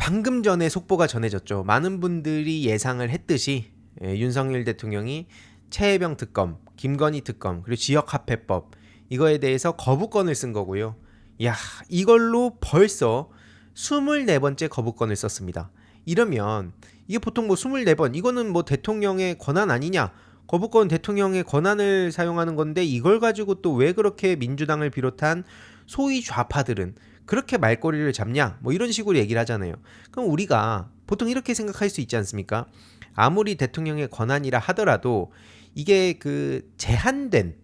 방금 전에 속보가 전해졌죠. 많은 분들이 예상을 했듯이 윤석열 대통령이 최혜병 특검, 김건희 특검, 그리고 지역화폐법 이거에 대해서 거부권을 쓴 거고요. 야, 이걸로 벌써 24번째 거부권을 썼습니다. 이러면 이게 보통 뭐 24번 이거는 뭐 대통령의 권한 아니냐? 거부권 대통령의 권한을 사용하는 건데 이걸 가지고 또 왜 그렇게 민주당을 비롯한 소위 좌파들은 그렇게 말꼬리를 잡냐? 뭐 이런 식으로 얘기를 하잖아요. 그럼 우리가 보통 이렇게 생각할 수 있지 않습니까? 아무리 대통령의 권한이라 하더라도 이게 그 제한된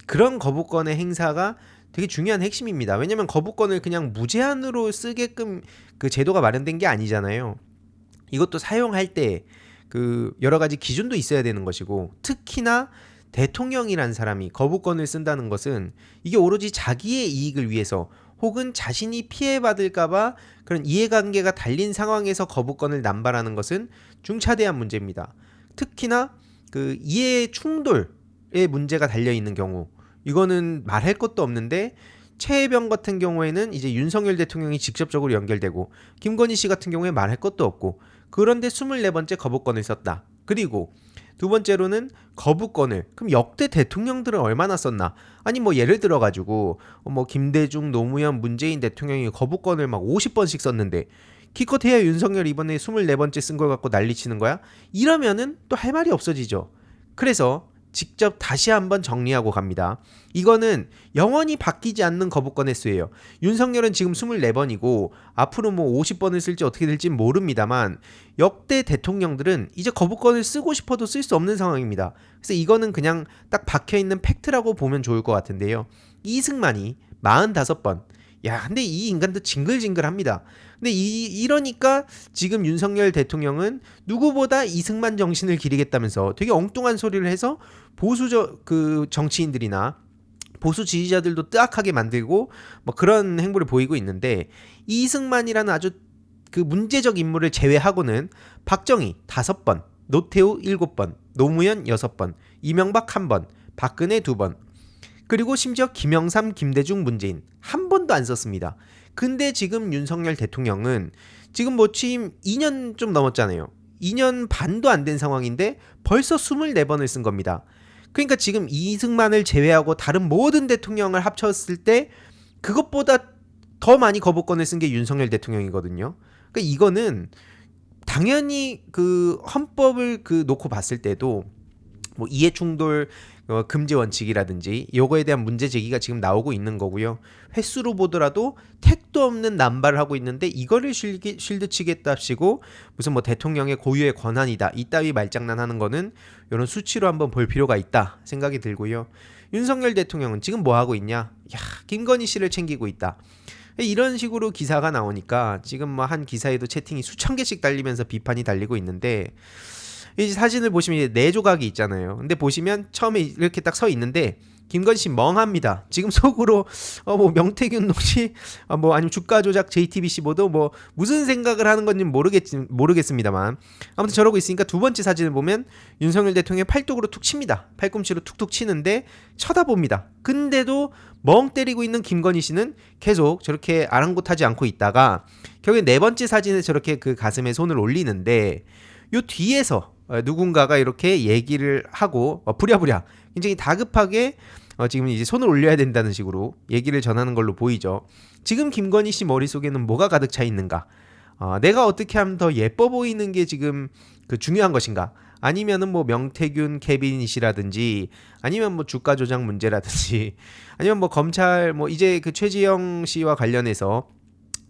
그런 거부권의 행사가 되게 중요한 핵심입니다. 왜냐면 거부권을 그냥 무제한으로 쓰게끔 그 제도가 마련된 게 아니잖아요. 이것도 사용할 때 그 여러 가지 기준도 있어야 되는 것이고, 특히나 대통령이란 사람이 거부권을 쓴다는 것은 이게 오로지 자기의 이익을 위해서 혹은 자신이 피해받을까봐 그런 이해관계가 달린 상황에서 거부권을 남발하는 것은 중차대한 문제입니다. 특히나 그 이해 충돌의 문제가 달려 있는 경우, 이거는 말할 것도 없는데 최혜병 같은 경우에는 이제 윤석열 대통령이 직접적으로 연결되고, 김건희 씨 같은 경우에 말할 것도 없고, 그런데 24번째 거부권을 썼다. 그리고 두 번째로는 거부권을 그럼 역대 대통령들은 얼마나 썼나? 아니 뭐 예를 들어 가지고 뭐 김대중, 노무현, 문재인 대통령이 거부권을 막 50번씩 썼는데 기껏해야 윤석열 이번에 24번째 쓴 걸 갖고 난리치는 거야? 이러면은 또 할 말이 없어지죠. 그래서 직접 다시 한번 정리하고 갑니다. 이거는 영원히 바뀌지 않는 거부권 횟수예요. 윤석열은 지금 24번이고 앞으로 뭐 50번을 쓸지 어떻게 될지 모릅니다만 역대 대통령들은 이제 거부권을 쓰고 싶어도 쓸 수 없는 상황입니다. 그래서 이거는 그냥 딱 박혀있는 팩트라고 보면 좋을 것 같은데요. 이승만이 45번. 야, 근데 이 인간도 징글징글합니다. 근데 이러니까 지금 윤석열 대통령은 누구보다 이승만 정신을 기리겠다면서 되게 엉뚱한 소리를 해서 그 정치인들이나 보수 지지자들도 뜨악하게 만들고 뭐 그런 행보를 보이고 있는데, 이승만이라는 아주 그 문제적 인물을 제외하고는 박정희 5번, 노태우 7번, 노무현 6번, 이명박 1번, 박근혜 2번, 그리고 심지어 김영삼, 김대중, 문재인 한 번도 안 썼습니다. 근데 지금 윤석열 대통령은 지금 뭐 취임 2년 좀 넘었잖아요. 2년 반도 안 된 상황인데 벌써 24번을 쓴 겁니다. 그러니까 지금 이승만을 제외하고 다른 모든 대통령을 합쳤을 때 그것보다 더 많이 거부권을 쓴 게 윤석열 대통령이거든요. 그러니까 이거는 당연히 그 헌법을 그 놓고 봤을 때도 뭐 이해충돌 금지 원칙이라든지 요거에 대한 문제 제기가 지금 나오고 있는 거고요. 횟수로 보더라도 택도 없는 남발을 하고 있는데 이거를 쉴드 치겠답시고 무슨 뭐 대통령의 고유의 권한이다 이따위 말장난하는 거는 이런 수치로 한번 볼 필요가 있다 생각이 들고요. 윤석열 대통령은 지금 뭐 하고 있냐? 야, 김건희 씨를 챙기고 있다. 이런 식으로 기사가 나오니까 지금 뭐 한 기사에도 채팅이 수천 개씩 달리면서 비판이 달리고 있는데, 이 사진을 보시면 이제 4조각이 있잖아요. 근데 보시면 처음에 이렇게 딱 서 있는데 김건희 씨 멍합니다. 지금 속으로 뭐 명태균 혹시 뭐 아니면 주가 조작 JTBC 보도 뭐 무슨 생각을 하는 건지 모르겠습니다만 아무튼 저러고 있으니까 두 번째 사진을 보면 윤석열 대통령이 팔뚝으로 툭 칩니다. 팔꿈치로 툭툭 치는데 쳐다봅니다. 근데도 멍 때리고 있는 김건희 씨는 계속 저렇게 아랑곳하지 않고 있다가 결국에 네 번째 사진에 저렇게 그 가슴에 손을 올리는데 요 뒤에서 누군가가 이렇게 얘기를 하고 부랴부랴 굉장히 다급하게 지금 이제 손을 올려야 된다는 식으로 얘기를 전하는 걸로 보이죠. 지금 김건희 씨 머릿속에는 뭐가 가득 차 있는가? 내가 어떻게 하면 더 예뻐 보이는 게 지금 그 중요한 것인가? 아니면은 뭐 명태균 캐비닛이라든지 아니면 뭐 주가 조작 문제라든지 아니면 뭐 검찰 뭐 이제 그 최지영 씨와 관련해서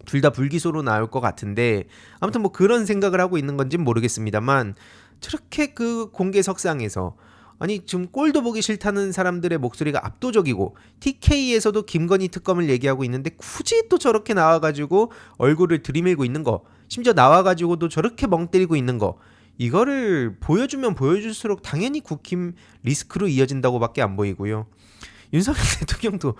둘 다 불기소로 나올 것 같은데 아무튼 뭐 그런 생각을 하고 있는 건지는 모르겠습니다만 저렇게 그 공개석상에서 아니 지금 꼴도 보기 싫다는 사람들의 목소리가 압도적이고 TK에서도 김건희 특검을 얘기하고 있는데 굳이 또 저렇게 나와가지고 얼굴을 들이밀고 있는 거, 심지어 나와가지고도 저렇게 멍 때리고 있는 거, 이거를 보여주면 보여줄수록 당연히 국힘 리스크로 이어진다고밖에 안 보이고요. 윤석열 대통령도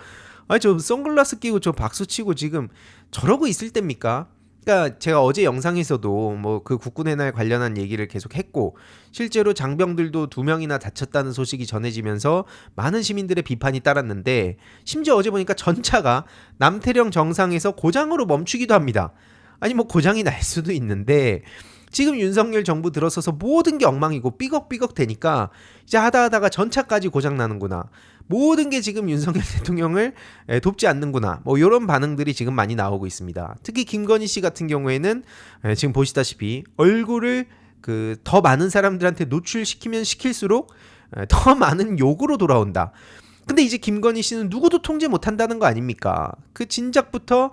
저 선글라스 끼고 저 박수치고 지금 저러고 있을 때입니까? 그러니까 제가 어제 영상에서도 뭐 그 국군의 날 관련한 얘기를 계속 했고 실제로 장병들도 2명이나 다쳤다는 소식이 전해지면서 많은 시민들의 비판이 따랐는데 심지어 어제 보니까 전차가 남태령 정상에서 고장으로 멈추기도 합니다. 아니 뭐 고장이 날 수도 있는데 지금 윤석열 정부 들어서서 모든 게 엉망이고 삐걱삐걱 되니까 이제 하다가 전차까지 고장 나는구나. 모든 게 지금 윤석열 대통령을 돕지 않는구나. 뭐 이런 반응들이 지금 많이 나오고 있습니다. 특히 김건희 씨 같은 경우에는 지금 보시다시피 얼굴을 그 더 많은 사람들한테 노출시키면 시킬수록 더 많은 욕으로 돌아온다. 근데 이제 김건희 씨는 누구도 통제 못한다는 거 아닙니까? 그 진작부터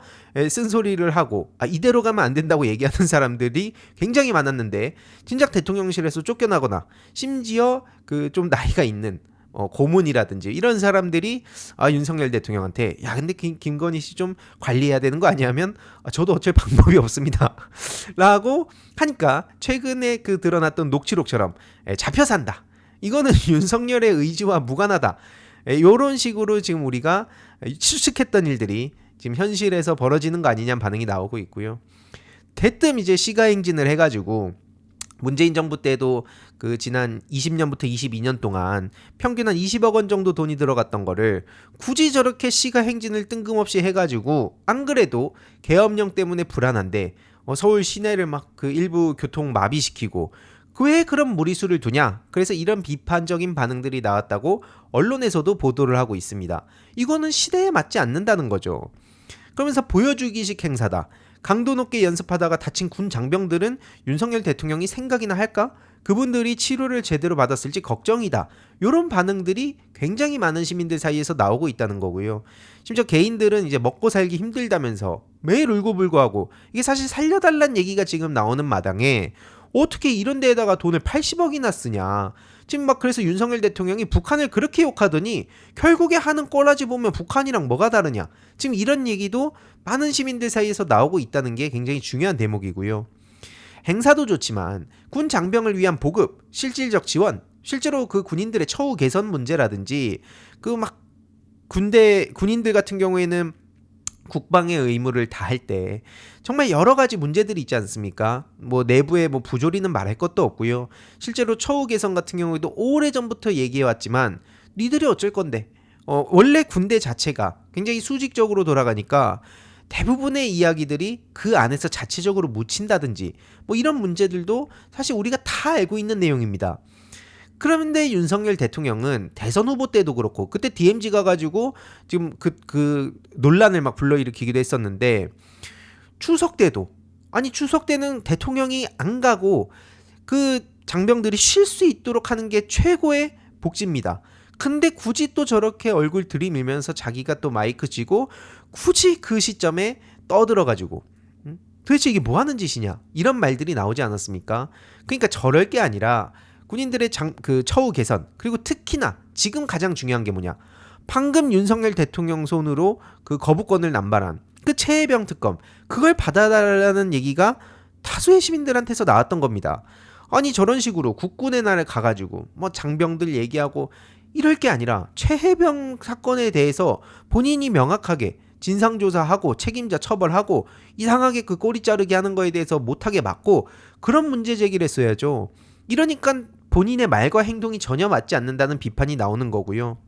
쓴소리를 하고 이대로 가면 안 된다고 얘기하는 사람들이 굉장히 많았는데 진작 대통령실에서 쫓겨나거나 심지어 그 좀 나이가 있는 고문이라든지 이런 사람들이 윤석열 대통령한테 야 근데 김건희 씨 좀 관리해야 되는 거 아니냐면 저도 어쩔 방법이 없습니다 라고 하니까 최근에 그 드러났던 녹취록처럼 잡혀 산다. 이거는 윤석열의 의지와 무관하다. 이런 식으로 지금 우리가 추측했던 일들이 지금 현실에서 벌어지는 거 아니냐는 반응이 나오고 있고요. 대뜸 이제 시가행진을 해가지고 문재인 정부 때도 그 지난 20년부터 22년 동안 평균 한 20억 원 정도 돈이 들어갔던 거를 굳이 저렇게 시가행진을 뜬금없이 해가지고 안 그래도 계엄령 때문에 불안한데 서울 시내를 막 그 일부 교통 마비시키고 왜 그런 무리수를 두냐? 그래서 이런 비판적인 반응들이 나왔다고 언론에서도 보도를 하고 있습니다. 이거는 시대에 맞지 않는다는 거죠. 그러면서 보여주기식 행사다. 강도 높게 연습하다가 다친 군 장병들은 윤석열 대통령이 생각이나 할까? 그분들이 치료를 제대로 받았을지 걱정이다. 이런 반응들이 굉장히 많은 시민들 사이에서 나오고 있다는 거고요. 심지어 개인들은 이제 먹고 살기 힘들다면서 매일 울고불고하고 이게 사실 살려달란 얘기가 지금 나오는 마당에 어떻게 이런 데에다가 돈을 80억이나 쓰냐. 지금 막 그래서 윤석열 대통령이 북한을 그렇게 욕하더니 결국에 하는 꼴라지 보면 북한이랑 뭐가 다르냐. 지금 이런 얘기도 많은 시민들 사이에서 나오고 있다는 게 굉장히 중요한 대목이고요. 행사도 좋지만 군 장병을 위한 보급, 실질적 지원, 실제로 그 군인들의 처우 개선 문제라든지 그 막 군인들 같은 경우에는 국방의 의무를 다할 때 정말 여러 가지 문제들이 있지 않습니까? 뭐 내부에 뭐 부조리는 말할 것도 없고요. 실제로 처우 개선 같은 경우에도 오래전부터 얘기해왔지만 니들이 어쩔 건데 원래 군대 자체가 굉장히 수직적으로 돌아가니까 대부분의 이야기들이 그 안에서 자체적으로 묻힌다든지 뭐 이런 문제들도 사실 우리가 다 알고 있는 내용입니다. 그런데 윤석열 대통령은 대선 후보 때도 그렇고 그때 DMZ 가가지고 지금 그 논란을 막 불러일으키기도 했었는데 추석 때도 추석 때는 대통령이 안 가고 그 장병들이 쉴 수 있도록 하는 게 최고의 복지입니다. 근데 굳이 또 저렇게 얼굴 들이밀면서 자기가 또 마이크 쥐고 굳이 그 시점에 떠들어가지고 도대체 이게 뭐 하는 짓이냐 이런 말들이 나오지 않았습니까? 그러니까 저럴 게 아니라 군인들의 그 처우 개선 그리고 특히나 지금 가장 중요한 게 뭐냐 방금 윤석열 대통령 손으로 그 거부권을 남발한 그 최혜병 특검 그걸 받아달라는 얘기가 다수의 시민들한테서 나왔던 겁니다. 아니 저런 식으로 국군의 날에 가가지고 뭐 장병들 얘기하고 이럴 게 아니라 최혜병 사건에 대해서 본인이 명확하게 진상조사하고 책임자 처벌하고 이상하게 그 꼬리 자르기 하는 거에 대해서 못하게 막고 그런 문제 제기를 했어야죠. 이러니까 본인의 말과 행동이 전혀 맞지 않는다는 비판이 나오는 거고요.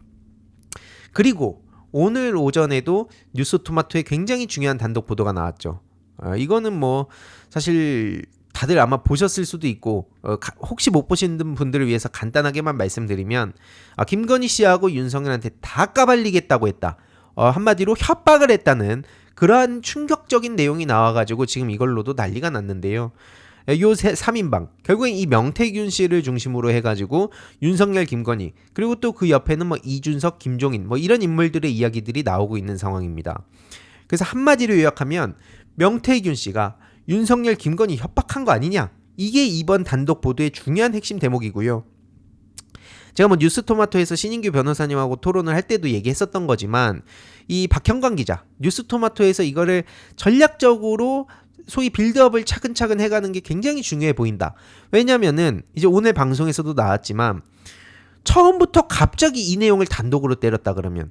그리고 오늘 오전에도 뉴스토마토에 굉장히 중요한 단독 보도가 나왔죠. 이거는 뭐 사실 다들 아마 보셨을 수도 있고 혹시 못 보신 분들을 위해서 간단하게만 말씀드리면 김건희 씨하고 윤석열한테 다 까발리겠다고 했다. 한마디로 협박을 했다는 그러한 충격적인 내용이 나와가지고 지금 이걸로도 난리가 났는데요. 요 3인방 결국엔 이 명태균 씨를 중심으로 해가지고 윤석열, 김건희 그리고 또 그 옆에는 뭐 이준석, 김종인 뭐 이런 인물들의 이야기들이 나오고 있는 상황입니다. 그래서 한마디로 요약하면 명태균 씨가 윤석열, 김건희 협박한 거 아니냐 이게 이번 단독 보도의 중요한 핵심 대목이고요. 제가 뭐 뉴스토마토에서 신인규 변호사님하고 토론을 할 때도 얘기했었던 거지만 이 박형광 기자 뉴스토마토에서 이거를 전략적으로 소위 빌드업을 차근차근 해가는 게 굉장히 중요해 보인다. 왜냐면은 이제 오늘 방송에서도 나왔지만 처음부터 갑자기 이 내용을 단독으로 때렸다 그러면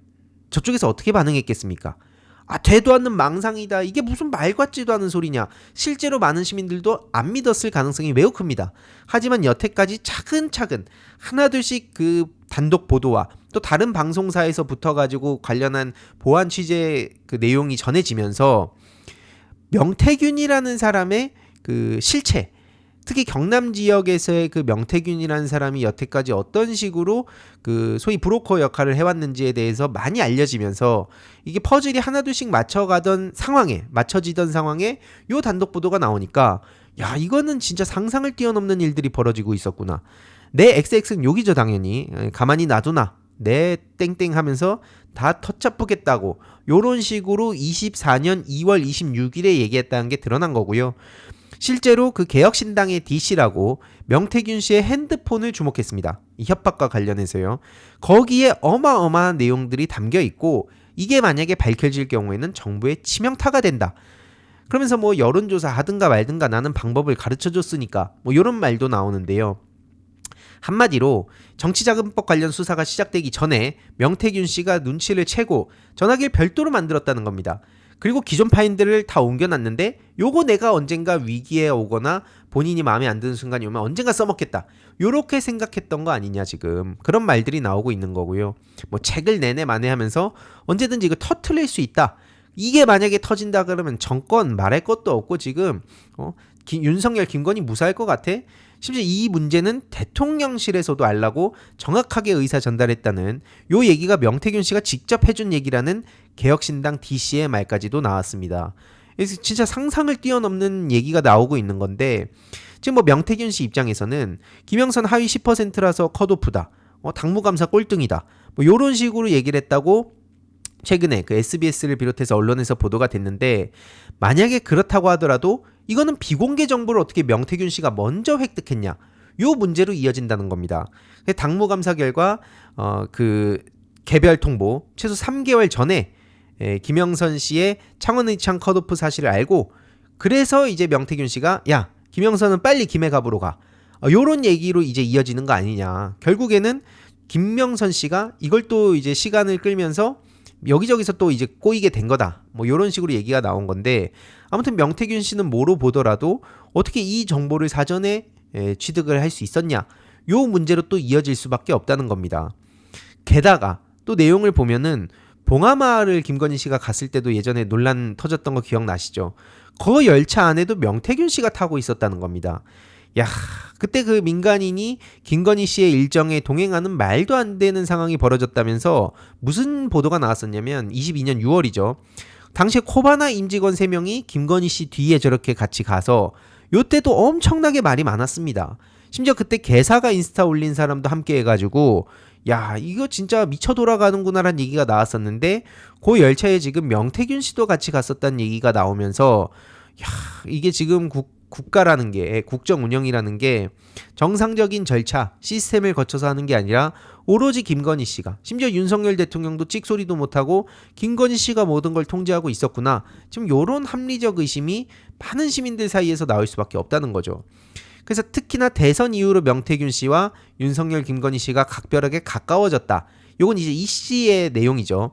저쪽에서 어떻게 반응했겠습니까? 되도 않는 망상이다. 이게 무슨 말 같지도 않은 소리냐. 실제로 많은 시민들도 안 믿었을 가능성이 매우 큽니다. 하지만 여태까지 차근차근 하나둘씩 그 단독 보도와 또 다른 방송사에서 붙어가지고 관련한 보안 취재 그 내용이 전해지면서 명태균이라는 사람의 그 실체, 특히 경남 지역에서의 그 명태균이라는 사람이 여태까지 어떤 식으로 그 소위 브로커 역할을 해왔는지에 대해서 많이 알려지면서 이게 퍼즐이 하나둘씩 맞춰지던 상황에 요 단독 보도가 나오니까 야, 이거는 진짜 상상을 뛰어넘는 일들이 벌어지고 있었구나. 내 XX는 욕이죠, 당연히. 가만히 놔두나. 내 땡땡 하면서 다 터잡부겠다고 요런 식으로 24년 2월 26일에 얘기했다는 게 드러난 거고요. 실제로 그 개혁신당의 DC라고 명태균 씨의 핸드폰을 주목했습니다. 이 협박과 관련해서요. 거기에 어마어마한 내용들이 담겨 있고 이게 만약에 밝혀질 경우에는 정부의 치명타가 된다. 그러면서 뭐 여론조사 하든가 말든가 나는 방법을 가르쳐줬으니까 뭐 이런 말도 나오는데요. 한마디로 정치자금법 관련 수사가 시작되기 전에 명태균 씨가 눈치를 채고 전화기를 별도로 만들었다는 겁니다. 그리고 기존 파일들을 다 옮겨놨는데 요거 내가 언젠가 위기에 오거나 본인이 마음에 안 드는 순간이 오면 언젠가 써먹겠다. 요렇게 생각했던 거 아니냐 지금. 그런 말들이 나오고 있는 거고요. 뭐 책을 내내 만회하면서 언제든지 이거 터트릴 수 있다. 이게 만약에 터진다 그러면 정권 말할 것도 없고 지금 윤석열 김건희 무사할 것 같아. 심지어 이 문제는 대통령실에서도 알라고 정확하게 의사 전달했다는 요 얘기가 명태균 씨가 직접 해준 얘기라는 개혁신당 DC의 말까지도 나왔습니다. 그래서 진짜 상상을 뛰어넘는 얘기가 나오고 있는 건데 지금 뭐 명태균 씨 입장에서는 김영선 하위 10%라서 컷오프다. 당무감사 꼴등이다. 뭐 요런 식으로 얘기를 했다고 최근에 그 SBS를 비롯해서 언론에서 보도가 됐는데 만약에 그렇다고 하더라도 이거는 비공개 정보를 어떻게 명태균 씨가 먼저 획득했냐 요 문제로 이어진다는 겁니다. 당무감사 결과 그 개별 통보 최소 3개월 전에 김영선 씨의 창원의창 컷오프 사실을 알고 그래서 이제 명태균 씨가 야 김영선은 빨리 김해갑으로 가 요런 얘기로 이제 이어지는 거 아니냐. 결국에는 김명선 씨가 이걸 또 이제 시간을 끌면서 여기저기서 또 이제 꼬이게 된 거다. 뭐 이런 식으로 얘기가 나온 건데 아무튼 명태균 씨는 뭐로 보더라도 어떻게 이 정보를 사전에 취득을 할 수 있었냐. 요 문제로 또 이어질 수밖에 없다는 겁니다. 게다가 또 내용을 보면은 봉하마을 김건희 씨가 갔을 때도 예전에 논란 터졌던 거 기억나시죠? 그 열차 안에도 명태균 씨가 타고 있었다는 겁니다. 야, 그때 그 민간인이 김건희 씨의 일정에 동행하는 말도 안 되는 상황이 벌어졌다면서 무슨 보도가 나왔었냐면 22년 6월이죠. 당시에 코바나 임직원 3명이 김건희 씨 뒤에 저렇게 같이 가서 요때도 엄청나게 말이 많았습니다. 심지어 그때 개사가 인스타 올린 사람도 함께 해가지고 야 이거 진짜 미쳐 돌아가는구나라는 얘기가 나왔었는데 그 열차에 지금 명태균 씨도 같이 갔었다는 얘기가 나오면서 야 이게 지금 국가라는 게 국정 운영이라는 게 정상적인 절차 시스템을 거쳐서 하는 게 아니라 오로지 김건희 씨가 심지어 윤석열 대통령도 찍소리도 못하고 김건희 씨가 모든 걸 통제하고 있었구나. 지금 요런 합리적 의심이 많은 시민들 사이에서 나올 수밖에 없다는 거죠. 그래서 특히나 대선 이후로 명태균 씨와 윤석열 김건희 씨가 각별하게 가까워졌다. 요건 이제 이 씨의 내용이죠.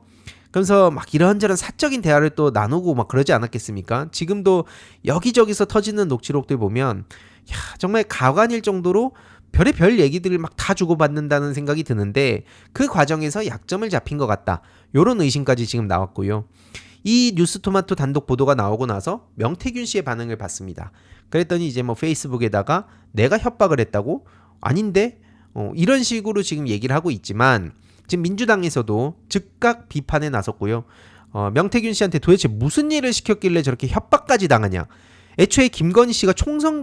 그래서 막 이런저런 사적인 대화를 또 나누고 막 그러지 않았겠습니까? 지금도 여기저기서 터지는 녹취록들 보면 야, 정말 가관일 정도로 별의별 얘기들을 막 다 주고받는다는 생각이 드는데 그 과정에서 약점을 잡힌 것 같다. 요런 의심까지 지금 나왔고요. 이 뉴스토마토 단독 보도가 나오고 나서 명태균 씨의 반응을 봤습니다. 그랬더니 이제 뭐 페이스북에다가 내가 협박을 했다고? 아닌데? 이런 식으로 지금 얘기를 하고 있지만 지금 민주당에서도 즉각 비판에 나섰고요. 명태균 씨한테 도대체 무슨 일을 시켰길래 저렇게 협박까지 당하냐. 애초에 김건희 씨가 총선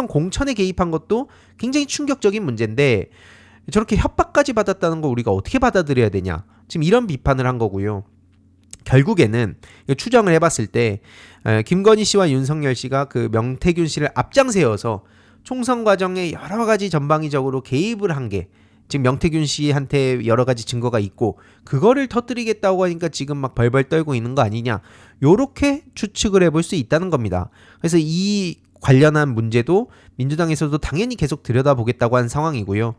공천에 개입한 것도 굉장히 충격적인 문제인데 저렇게 협박까지 받았다는 거 우리가 어떻게 받아들여야 되냐. 지금 이런 비판을 한 거고요. 결국에는 추정을 해봤을 때 김건희 씨와 윤석열 씨가 그 명태균 씨를 앞장세워서 총선 과정에 여러 가지 전방위적으로 개입을 한 게 지금 명태균 씨한테 여러 가지 증거가 있고 그거를 터뜨리겠다고 하니까 지금 막 벌벌 떨고 있는 거 아니냐. 요렇게 추측을 해볼 수 있다는 겁니다. 그래서 이 관련한 문제도 민주당에서도 당연히 계속 들여다보겠다고 한 상황이고요.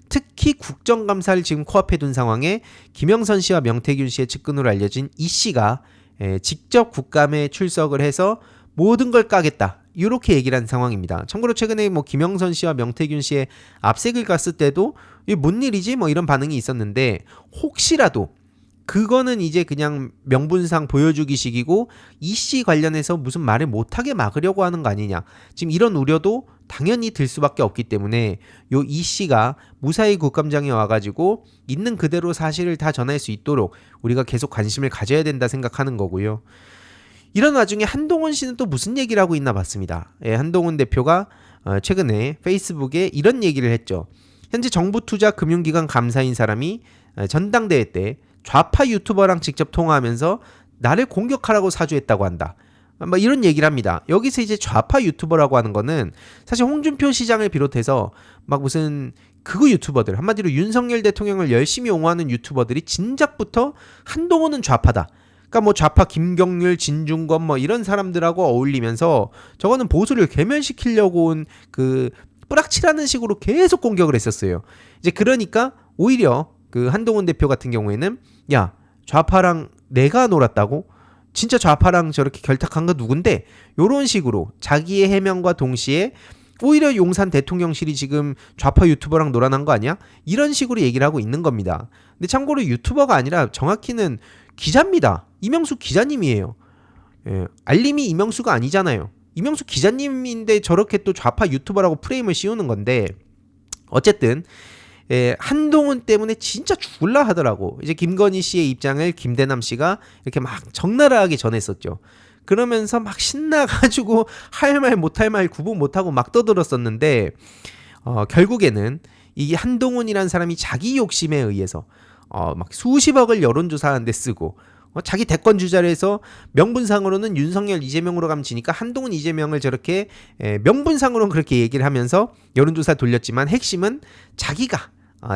특히 국정감사를 지금 코앞에 둔 상황에 김영선 씨와 명태균 씨의 측근으로 알려진 이 씨가 직접 국감에 출석을 해서 모든 걸 까겠다. 이렇게 얘기를 한 상황입니다. 참고로 최근에 뭐 김영선 씨와 명태균 씨의 압색을 갔을 때도 이게 뭔 일이지? 뭐 이런 반응이 있었는데 혹시라도 그거는 이제 그냥 명분상 보여주기식이고 이씨 관련해서 무슨 말을 못하게 막으려고 하는 거 아니냐. 지금 이런 우려도 당연히 들 수밖에 없기 때문에 요 이씨가 무사히 국감장에 와가지고 있는 그대로 사실을 다 전할 수 있도록 우리가 계속 관심을 가져야 된다 생각하는 거고요. 이런 와중에 한동훈 씨는 또 무슨 얘기를 하고 있나 봤습니다. 예, 한동훈 대표가 최근에 페이스북에 이런 얘기를 했죠. 현재 정부 투자 금융기관 감사인 사람이 전당대회 때 좌파 유튜버랑 직접 통화하면서 나를 공격하라고 사주했다고 한다. 뭐 이런 얘기를 합니다. 여기서 이제 좌파 유튜버라고 하는 거는 사실 홍준표 시장을 비롯해서 막 무슨 극우 유튜버들, 한마디로 윤석열 대통령을 열심히 옹호하는 유튜버들이 진작부터 한동훈은 좌파다. 그러니까 뭐 좌파 김경률, 진중권 뭐 이런 사람들하고 어울리면서 저거는 보수를 괴멸시키려고 온 그 뿌락치라는 식으로 계속 공격을 했었어요. 이제 그러니까 오히려 그 한동훈 대표 같은 경우에는 야, 좌파랑 내가 놀았다고? 진짜 좌파랑 저렇게 결탁한 거 누군데? 요런 식으로 자기의 해명과 동시에 오히려 용산 대통령실이 지금 좌파 유튜버랑 놀아난 거 아니야? 이런 식으로 얘기를 하고 있는 겁니다. 근데 참고로 유튜버가 아니라 정확히는 기자입니다. 이명수 기자님이에요. 예, 알림이 이명수가 아니잖아요. 이명수 기자님인데 저렇게 또 좌파 유튜버라고 프레임을 씌우는 건데 어쨌든 한동훈 때문에 진짜 죽을라 하더라고. 이제 김건희 씨의 입장을 김대남 씨가 이렇게 막 적나라하게 전했었죠. 그러면서 막 신나가지고 할 말 못할 말 구분 못하고 막 떠들었었는데 결국에는 이 한동훈이란 사람이 자기 욕심에 의해서 막 수십억을 여론조사하는 데 쓰고 자기 대권 주자를 해서 명분상으로는 윤석열 이재명으로 가면 지니까 한동훈 이재명을 저렇게 명분상으로는 그렇게 얘기를 하면서 여론조사 돌렸지만 핵심은 자기가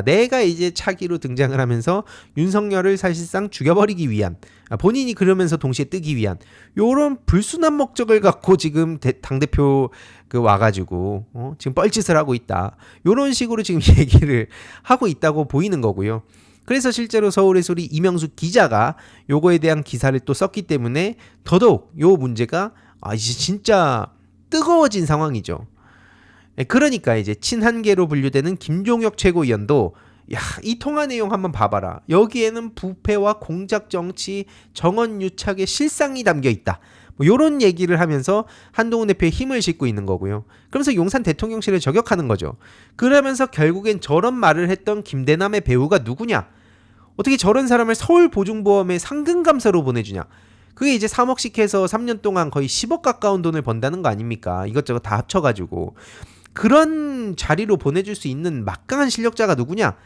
내가 이제 차기로 등장을 하면서 윤석열을 사실상 죽여버리기 위한 본인이 그러면서 동시에 뜨기 위한 요런 불순한 목적을 갖고 지금 당대표 와가지고 지금 뻘짓을 하고 있다. 요런 식으로 지금 얘기를 하고 있다고 보이는 거고요. 그래서 실제로 서울의 소리 이명수 기자가 요거에 대한 기사를 또 썼기 때문에 더더욱 요 문제가 이제 진짜 뜨거워진 상황이죠. 그러니까 이제 친한계로 분류되는 김종혁 최고위원도 이 통화 내용 한번 봐봐라. 여기에는 부패와 공작 정치, 정언유착의 실상이 담겨 있다. 뭐 이런 얘기를 하면서 한동훈 대표의 힘을 싣고 있는 거고요. 그러면서 용산 대통령실을 저격하는 거죠. 그러면서 결국엔 저런 말을 했던 김대남의 배우가 누구냐? 어떻게 저런 사람을 서울보증보험에 상근감사로 보내주냐? 그게 이제 3억씩 해서 3년 동안 거의 10억 가까운 돈을 번다는 거 아닙니까? 이것저것 다 합쳐가지고. 그런 자리로 보내줄 수 있는 막강한 실력자가 누구냐?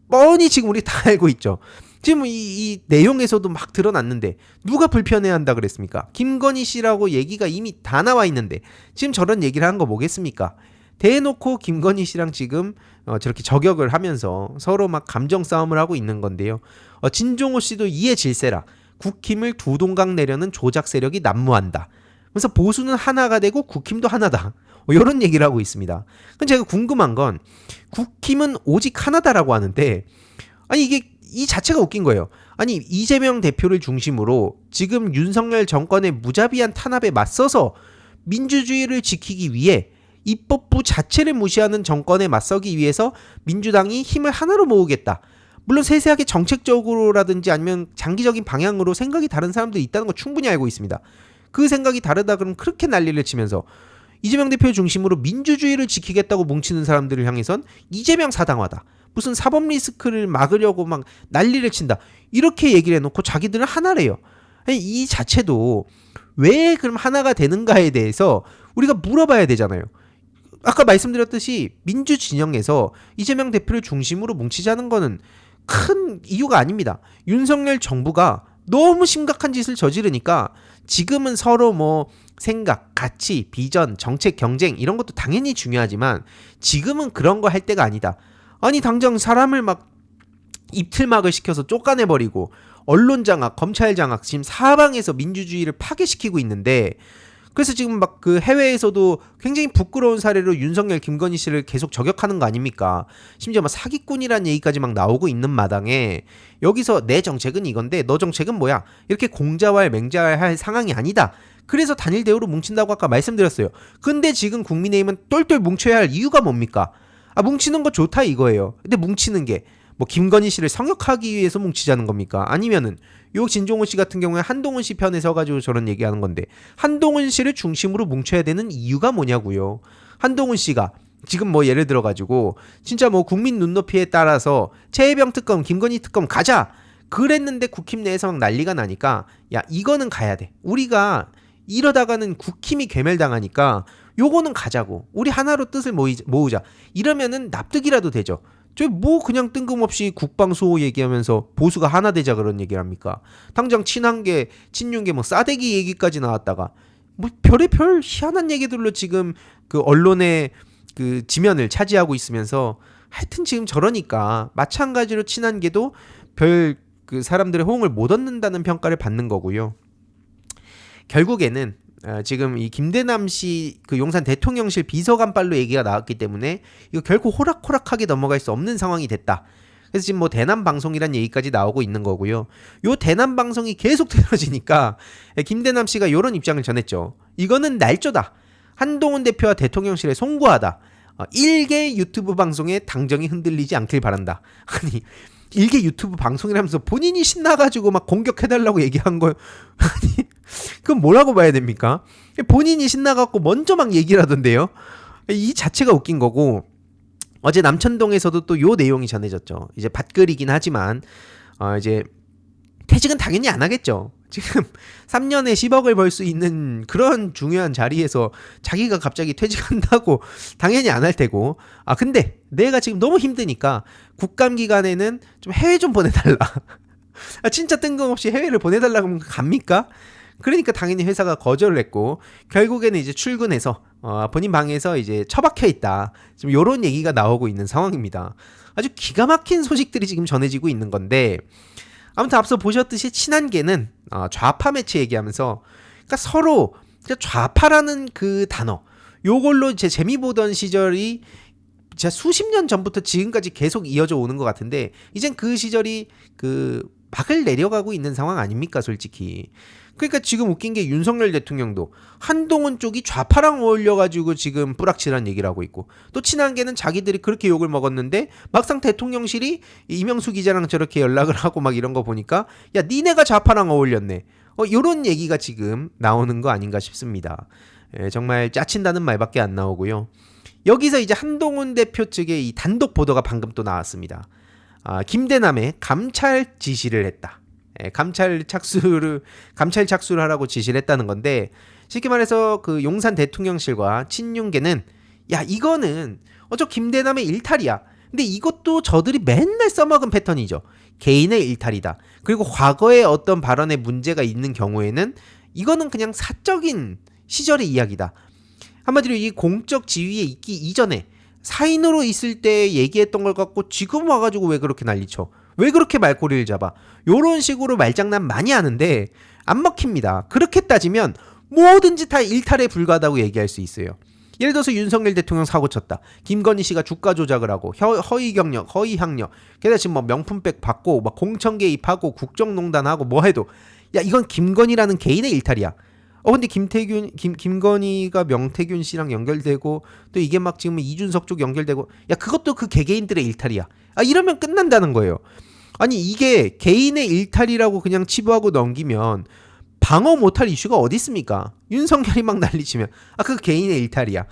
뻔히 지금 우리 다 알고 있죠. 지금 이 내용에서도 막 드러났는데 누가 불편해한다 그랬습니까? 김건희 씨라고 얘기가 이미 다 나와 있는데 지금 저런 얘기를 한 거 뭐겠습니까? 대놓고 김건희 씨랑 지금 저렇게 저격을 하면서 서로 막 감정 싸움을 하고 있는 건데요. 진종호 씨도 이에 질세라. 국힘을 두 동강 내려는 조작 세력이 난무한다. 그래서 보수는 하나가 되고 국힘도 하나다. 이런 얘기를 하고 있습니다. 그럼 제가 궁금한 건 국힘은 오직 하나다라고 하는데 아니 이게 이 자체가 웃긴 거예요. 아니 이재명 대표를 중심으로 지금 윤석열 정권의 무자비한 탄압에 맞서서 민주주의를 지키기 위해 입법부 자체를 무시하는 정권에 맞서기 위해서 민주당이 힘을 하나로 모으겠다. 물론 세세하게 정책적으로라든지 아니면 장기적인 방향으로 생각이 다른 사람들이 있다는 거 충분히 알고 있습니다. 그 생각이 다르다 그러면 그렇게 난리를 치면서 이재명 대표 중심으로 민주주의를 지키겠다고 뭉치는 사람들을 향해선 이재명 사당화다. 무슨 사법 리스크를 막으려고 막 난리를 친다. 이렇게 얘기를 해놓고 자기들은 하나래요. 이 자체도 왜 그럼 하나가 되는가에 대해서 우리가 물어봐야 되잖아요. 아까 말씀드렸듯이 민주 진영에서 이재명 대표를 중심으로 뭉치자는 거는 큰 이유가 아닙니다. 윤석열 정부가 너무 심각한 짓을 저지르니까 지금은 서로 뭐 생각, 가치, 비전, 정책, 경쟁 이런 것도 당연히 중요하지만 지금은 그런 거 할 때가 아니다. 아니 당장 사람을 막 입틀막을 시켜서 쫓아내버리고 언론 장악, 검찰 장악 지금 사방에서 민주주의를 파괴시키고 있는데 그래서 지금 막 그 해외에서도 굉장히 부끄러운 사례로 윤석열, 김건희 씨를 계속 저격하는 거 아닙니까? 심지어 막 사기꾼이라는 얘기까지 막 나오고 있는 마당에 여기서 내 정책은 이건데 너 정책은 뭐야? 이렇게 공자왈 맹자할 상황이 아니다. 그래서 단일 대우로 뭉친다고 아까 말씀드렸어요. 근데 지금 국민의힘은 똘똘 뭉쳐야 할 이유가 뭡니까? 뭉치는 거 좋다 이거예요. 근데 뭉치는 게 뭐 김건희 씨를 성역하기 위해서 뭉치자는 겁니까? 아니면은 요 진종호 씨 같은 경우에 한동훈 씨 편에 서가지고 저런 얘기하는 건데 한동훈 씨를 중심으로 뭉쳐야 되는 이유가 뭐냐고요. 한동훈 씨가 지금 뭐 예를 들어가지고 진짜 뭐 국민 눈높이에 따라서 최혜병 특검, 김건희 특검 가자 그랬는데 국힘 내에서 막 난리가 나니까 야 이거는 가야 돼. 우리가 이러다가는 국힘이 괴멸당하니까 요거는 가자고. 우리 하나로 뜻을 모으자. 이러면은 납득이라도 되죠. 저 뭐 그냥 뜬금없이 국방수호 얘기하면서 보수가 하나 되자 그런 얘기를 합니까? 당장 친한계, 친윤계 뭐 싸대기 얘기까지 나왔다가 뭐 별의별 희한한 얘기들로 지금 그 언론의 그 지면을 차지하고 있으면서 하여튼 지금 저러니까 마찬가지로 친한계도 별 그 사람들의 호응을 못 얻는다는 평가를 받는 거고요. 결국에는 지금 이 김대남 씨 그 용산 대통령실 비서관빨로 얘기가 나왔기 때문에 이거 결코 호락호락하게 넘어갈 수 없는 상황이 됐다. 그래서 지금 뭐 대남 방송이란 얘기까지 나오고 있는 거고요. 요 대남 방송이 계속 틀어지니까 김대남 씨가 이런 입장을 전했죠. 이거는 날조다. 한동훈 대표와 대통령실에 송구하다. 일개 유튜브 방송에 당정이 흔들리지 않길 바란다. 아니 일개 유튜브 방송이라면서 본인이 신나가지고 막 공격해달라고 얘기한 거 아니 그건 뭐라고 봐야 됩니까? 본인이 신나갖고 먼저 막 얘기를 하던데요. 이 자체가 웃긴 거고 어제 남천동에서도 또 요 내용이 전해졌죠. 이제 밭글이긴 하지만 이제 퇴직은 당연히 안 하겠죠. 지금 3년에 10억을 벌 수 있는 그런 중요한 자리에서 자기가 갑자기 퇴직한다고 당연히 안 할 테고 근데 내가 지금 너무 힘드니까 국감 기간에는 좀 해외 좀 보내달라. 진짜 뜬금없이 해외를 보내달라고 하면 갑니까? 그러니까 당연히 회사가 거절을 했고 결국에는 이제 출근해서 본인 방에서 이제 처박혀 있다. 지금 이런 얘기가 나오고 있는 상황입니다. 아주 기가 막힌 소식들이 지금 전해지고 있는 건데 아무튼 앞서 보셨듯이 친한계는 좌파 매체 얘기하면서 그러니까 서로 좌파라는 그 단어 요걸로 제 재미 보던 시절이 진짜 수십 년 전부터 지금까지 계속 이어져 오는 것 같은데 이젠 그 시절이 그 막을 내려가고 있는 상황 아닙니까 솔직히. 그러니까 지금 웃긴 게 윤석열 대통령도 한동훈 쪽이 좌파랑 어울려가지고 지금 뿌락치란 얘기를 하고 있고 또 친한계는 자기들이 그렇게 욕을 먹었는데 막상 대통령실이 이명수 기자랑 저렇게 연락을 하고 막 이런 거 보니까 야 니네가 좌파랑 어울렸네. 요런 얘기가 지금 나오는 거 아닌가 싶습니다. 정말 짜친다는 말밖에 안 나오고요. 여기서 이제 한동훈 대표 측의 이 단독 보도가 방금 또 나왔습니다. 김대남의 감찰 지시를 했다. 감찰 착수를 하라고 지시를 했다는 건데 쉽게 말해서 그 용산 대통령실과 친윤계는 야 이거는 저 김대남의 일탈이야. 근데 이것도 저들이 맨날 써먹은 패턴이죠. 개인의 일탈이다. 그리고 과거에 어떤 발언에 문제가 있는 경우에는 이거는 그냥 사적인 시절의 이야기다. 한마디로 이 공적 지위에 있기 이전에 사인으로 있을 때 얘기했던 걸 갖고 지금 와가지고 왜 그렇게 난리쳐? 왜 그렇게 말꼬리를 잡아? 요런 식으로 말장난 많이 하는데 안 먹힙니다. 그렇게 따지면 뭐든지 다 일탈에 불과하다고 얘기할 수 있어요. 예를 들어서 윤석열 대통령 사고 쳤다. 김건희 씨가 주가 조작을 하고 허위 경력, 허위 학력, 게다가 지금 뭐 명품백 받고 막 공천 개입하고 국정농단하고 뭐 해도 야 이건 김건희라는 개인의 일탈이야. 근데 김건희가 명태균 씨랑 연결되고 또 이게 막 지금 이준석 쪽 연결되고 야 그것도 그 개개인들의 일탈이야. 이러면 끝난다는 거예요. 아니 이게 개인의 일탈이라고 그냥 치부하고 넘기면 방어 못할 이슈가 어디 있습니까? 윤석열이 막 난리치면 그 개인의 일탈이야.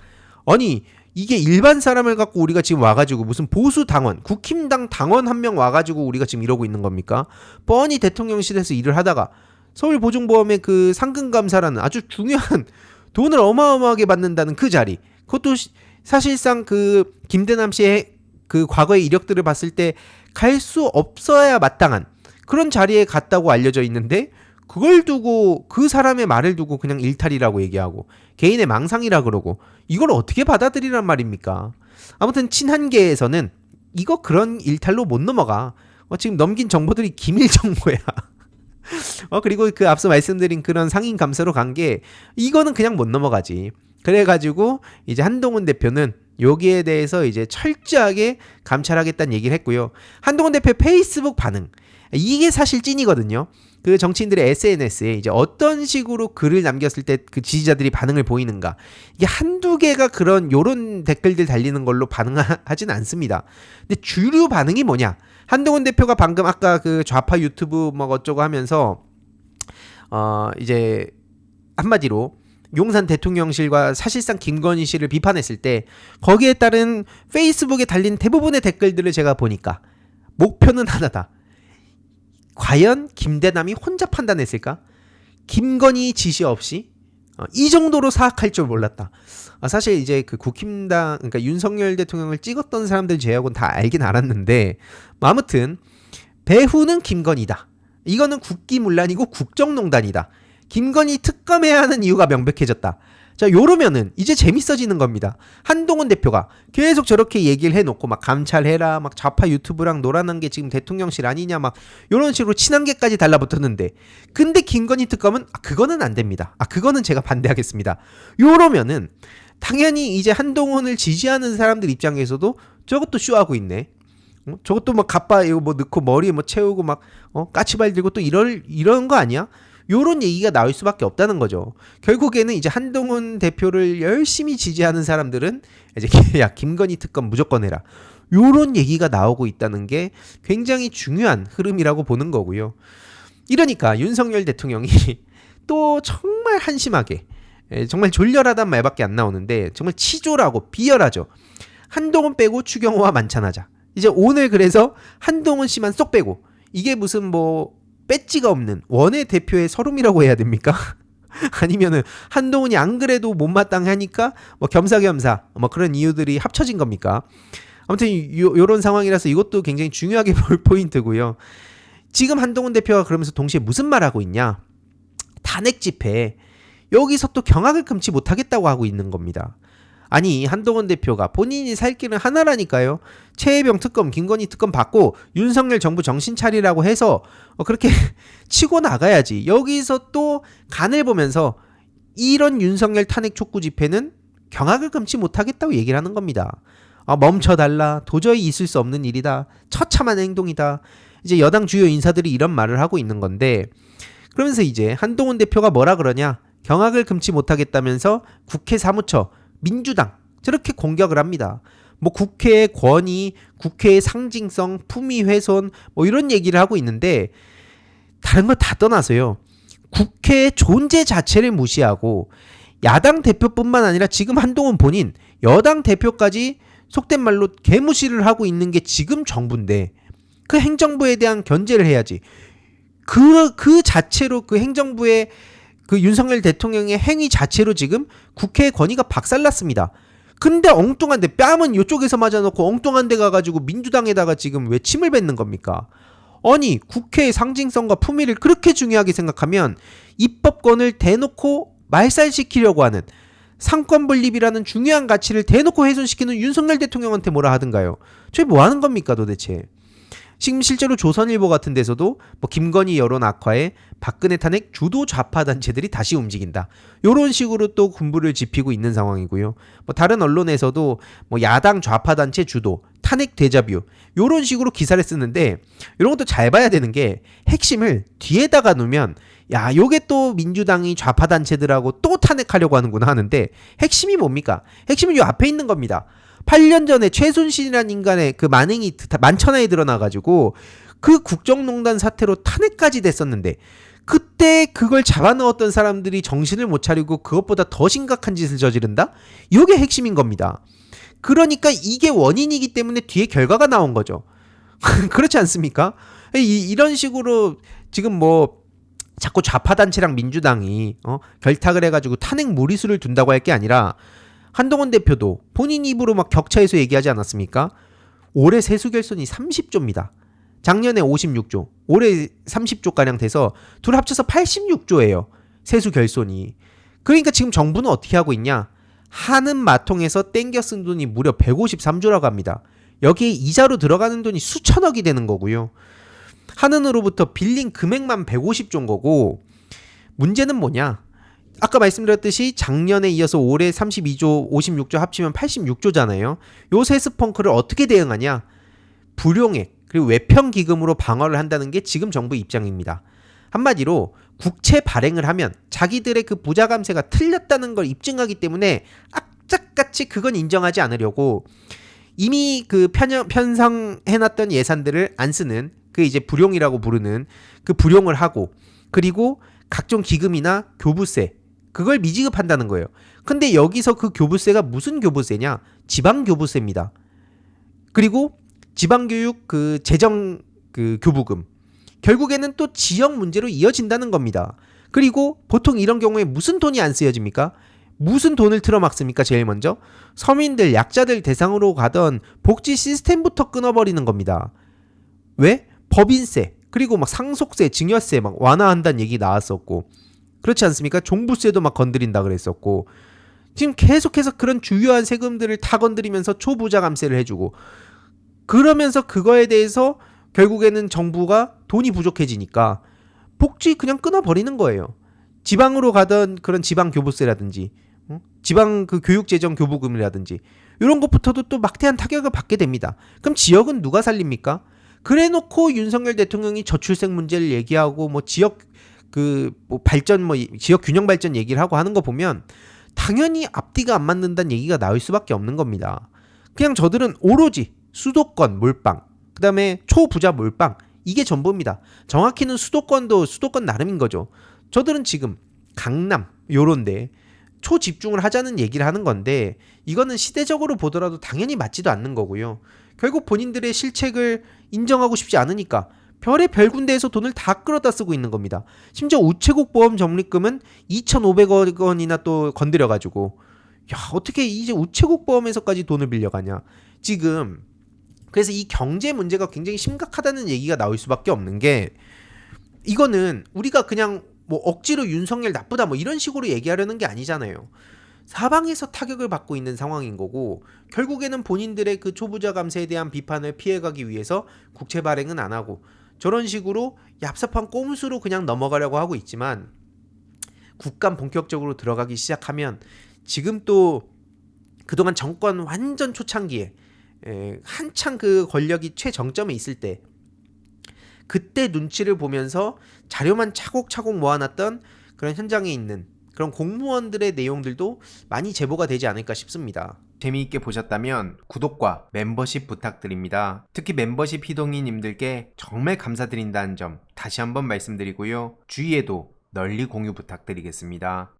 아니 이게 일반 사람을 갖고 우리가 지금 와가지고 무슨 보수 당원, 국힘당 당원 한 명 와가지고 우리가 지금 이러고 있는 겁니까? 뻔히 대통령실에서 일을 하다가 서울보증보험의 그 상근감사라는 아주 중요한 돈을 어마어마하게 받는다는 그 자리, 그것도 사실상 그 김대남 씨의 그 과거의 이력들을 봤을 때 갈 수 없어야 마땅한 그런 자리에 갔다고 알려져 있는데 그걸 두고 그 사람의 말을 두고 그냥 일탈이라고 얘기하고 개인의 망상이라 그러고 이걸 어떻게 받아들이란 말입니까? 아무튼 친한계에서는 이거 그런 일탈로 못 넘어가. 지금 넘긴 정보들이 기밀 정보야. 그리고 그 앞서 말씀드린 그런 상임 감사로 간 게 이거는 그냥 못 넘어가지. 그래가지고 이제 한동훈 대표는 여기에 대해서 이제 철저하게 감찰하겠다는 얘기를 했고요. 한동훈 대표 페이스북 반응. 이게 사실 찐이거든요. 그 정치인들의 SNS에 이제 어떤 식으로 글을 남겼을 때 그 지지자들이 반응을 보이는가. 이게 한두 개가 그런 요런 댓글들 달리는 걸로 반응하진 않습니다. 근데 주류 반응이 뭐냐? 한동훈 대표가 방금 아까 그 좌파 유튜브 뭐 어쩌고 하면서 이제 한마디로 용산 대통령실과 사실상 김건희 씨를 비판했을 때 거기에 따른 페이스북에 달린 대부분의 댓글들을 제가 보니까 목표는 하나다. 과연 김대남이 혼자 판단했을까? 김건희 지시 없이 이 정도로 사악할 줄 몰랐다. 사실 이제 그 국힘당, 그러니까 윤석열 대통령을 찍었던 사람들 제하고는 다 알긴 알았는데, 아무튼 배후는 김건희다. 이거는 국기문란이고 국정농단이다. 김건희 특검해야 하는 이유가 명백해졌다. 자, 요러면은 이제 재밌어지는 겁니다. 한동훈 대표가 계속 저렇게 얘기를 해놓고 막 감찰해라, 막 좌파 유튜브랑 놀아난 게 지금 대통령실 아니냐, 막 요런 식으로 친한 게까지 달라붙었는데, 근데 김건희 특검은 그거는 안 됩니다. 그거는 제가 반대하겠습니다. 요러면은 당연히 이제 한동훈을 지지하는 사람들 입장에서도 저것도 쇼하고 있네. 저것도 막 갑바 이거 뭐 넣고 머리에 뭐 채우고 막 까치발 들고 또 이런 거 아니야? 요런 얘기가 나올 수밖에 없다는 거죠. 결국에는 이제 한동훈 대표를 열심히 지지하는 사람들은 이제 야 김건희 특검 무조건 해라. 요런 얘기가 나오고 있다는 게 굉장히 중요한 흐름이라고 보는 거고요. 이러니까 윤석열 대통령이 또 정말 한심하게 정말 졸렬하단 말밖에 안 나오는데 정말 치졸하고 비열하죠. 한동훈 빼고 추경호와 만찬하자. 이제 오늘 그래서 한동훈 씨만 쏙 빼고 이게 무슨 뭐 배지가 없는 원외 대표의 서름이라고 해야 됩니까? 아니면은 한동훈이 안 그래도 못마땅하니까 뭐 겸사겸사 뭐 그런 이유들이 합쳐진 겁니까? 아무튼 요런 상황이라서 이것도 굉장히 중요하게 볼 포인트고요. 지금 한동훈 대표가 그러면서 동시에 무슨 말하고 있냐? 탄핵 집회 여기서 또 경악을 금치 못하겠다고 하고 있는 겁니다. 아니 한동훈 대표가 본인이 살 길은 하나라니까요. 최혜병 특검, 김건희 특검 받고 윤석열 정부 정신 차리라고 해서 그렇게 치고 나가야지. 여기서 또 간을 보면서 이런 윤석열 탄핵 촉구 집회는 경악을 금치 못하겠다고 얘기를 하는 겁니다. 멈춰달라. 도저히 있을 수 없는 일이다. 처참한 행동이다. 이제 여당 주요 인사들이 이런 말을 하고 있는 건데 그러면서 이제 한동훈 대표가 뭐라 그러냐. 경악을 금치 못하겠다면서 국회 사무처 민주당 저렇게 공격을 합니다. 뭐 국회의 권위, 국회의 상징성, 품위 훼손 뭐 이런 얘기를 하고 있는데 다른 걸 다 떠나서요. 국회의 존재 자체를 무시하고 야당 대표뿐만 아니라 지금 한동훈 본인 여당 대표까지 속된 말로 개무시를 하고 있는 게 지금 정부인데 그 행정부에 대한 견제를 해야지. 그 자체로 그 행정부의 그 윤석열 대통령의 행위 자체로 지금 국회의 권위가 박살났습니다. 근데 엉뚱한데 뺨은 이쪽에서 맞아놓고 엉뚱한 데 가가지고 민주당에다가 지금 왜 침을 뱉는 겁니까? 아니 국회의 상징성과 품위를 그렇게 중요하게 생각하면 입법권을 대놓고 말살시키려고 하는 상권분립이라는 중요한 가치를 대놓고 훼손시키는 윤석열 대통령한테 뭐라 하든가요? 저게 뭐 하는 겁니까 도대체? 지금 실제로 조선일보 같은 데서도 뭐 김건희 여론 악화에 박근혜 탄핵 주도 좌파 단체들이 다시 움직인다. 이런 식으로 또 군부를 지피고 있는 상황이고요. 뭐 다른 언론에서도 뭐 야당 좌파 단체 주도 탄핵 데자뷰 이런 식으로 기사를 쓰는데 이런 것도 잘 봐야 되는 게 핵심을 뒤에다가 놓으면 야 요게 또 민주당이 좌파 단체들하고 또 탄핵하려고 하는구나 하는데 핵심이 뭡니까? 핵심은 요 앞에 있는 겁니다. 8년 전에 최순실이라는 인간의 그 만행이 만천하에 드러나가지고 그 국정농단 사태로 탄핵까지 됐었는데 그때 그걸 잡아넣었던 사람들이 정신을 못 차리고 그것보다 더 심각한 짓을 저지른다? 이게 핵심인 겁니다. 그러니까 이게 원인이기 때문에 뒤에 결과가 나온 거죠. 그렇지 않습니까? 이런 식으로 지금 뭐 자꾸 좌파단체랑 민주당이 결탁을 해가지고 탄핵 무리수를 둔다고 할 게 아니라 한동훈 대표도 본인 입으로 막 격차에서 얘기하지 않았습니까? 올해 세수 결손이 30조입니다. 작년에 56조, 올해 30조가량 돼서 둘 합쳐서 86조예요. 세수 결손이. 그러니까 지금 정부는 어떻게 하고 있냐? 하는 마통에서 땡겨 쓴 돈이 무려 153조라고 합니다. 여기에 이자로 들어가는 돈이 수천억이 되는 거고요. 한은으로부터 빌린 금액만 150조인 거고 문제는 뭐냐? 아까 말씀드렸듯이 작년에 이어서 올해 32조, 56조 합치면 86조잖아요. 요 세스펑크를 어떻게 대응하냐? 불용액, 그리고 외평 기금으로 방어를 한다는 게 지금 정부 입장입니다. 한마디로 국채 발행을 하면 자기들의 그 부자 감세가 틀렸다는 걸 입증하기 때문에 악착같이 그건 인정하지 않으려고 이미 그 편성해놨던 예산들을 안 쓰는 그 이제 불용이라고 부르는 그 불용을 하고, 그리고 각종 기금이나 교부세 그걸 미지급한다는 거예요. 근데 여기서 그 교부세가 무슨 교부세냐? 지방교부세입니다. 그리고 지방교육 그 재정 그 교부금, 결국에는 또 지역 문제로 이어진다는 겁니다. 그리고 보통 이런 경우에 무슨 돈이 안 쓰여집니까? 무슨 돈을 틀어막습니까? 제일 먼저 서민들, 약자들 대상으로 가던 복지 시스템부터 끊어버리는 겁니다. 왜? 법인세, 그리고 막 상속세, 증여세 막 완화한다는 얘기 나왔었고, 그렇지 않습니까? 종부세도 막 건드린다 그랬었고, 지금 계속해서 그런 주요한 세금들을 다 건드리면서 초부자 감세를 해주고, 그러면서 그거에 대해서 결국에는 정부가 돈이 부족해지니까 복지 그냥 끊어버리는 거예요. 지방으로 가던 그런 지방 교부세라든지 지방 그 교육재정 교부금이라든지 이런 것부터도 또 막대한 타격을 받게 됩니다. 그럼 지역은 누가 살립니까? 그래놓고 윤석열 대통령이 저출생 문제를 얘기하고 뭐 지역 그 뭐 발전 뭐 지역 균형 발전 얘기를 하고 하는 거 보면 당연히 앞뒤가 안 맞는다는 얘기가 나올 수밖에 없는 겁니다. 그냥 저들은 오로지 수도권 몰빵, 그 다음에 초부자 몰빵, 이게 전부입니다. 정확히는 수도권도 수도권 나름인 거죠. 저들은 지금 강남 요런데 초집중을 하자는 얘기를 하는 건데, 이거는 시대적으로 보더라도 당연히 맞지도 않는 거고요. 결국 본인들의 실책을 인정하고 싶지 않으니까 별의 별 군데에서 돈을 다 끌어다 쓰고 있는 겁니다. 심지어 우체국 보험 적립금은 2,500억 원이나 또 건드려가지고, 야, 어떻게 이제 우체국 보험에서까지 돈을 빌려가냐. 지금 그래서 이 경제 문제가 굉장히 심각하다는 얘기가 나올 수밖에 없는 게, 이거는 우리가 그냥 뭐 억지로 윤석열 나쁘다 뭐 이런 식으로 얘기하려는 게 아니잖아요. 사방에서 타격을 받고 있는 상황인 거고, 결국에는 본인들의 그 초부자 감세에 대한 비판을 피해가기 위해서 국채 발행은 안 하고 저런 식으로 얍삽한 꼼수로 그냥 넘어가려고 하고 있지만, 국감 본격적으로 들어가기 시작하면 지금 또 그동안 정권 완전 초창기에 한창 그 권력이 최정점에 있을 때, 그때 눈치를 보면서 자료만 차곡차곡 모아놨던 그런 현장에 있는 그런 공무원들의 내용들도 많이 제보가 되지 않을까 싶습니다. 재미있게 보셨다면 구독과 멤버십 부탁드립니다. 특히 멤버십 희동이님들께 정말 감사드린다는 점 다시 한번 말씀드리고요. 주위에도 널리 공유 부탁드리겠습니다.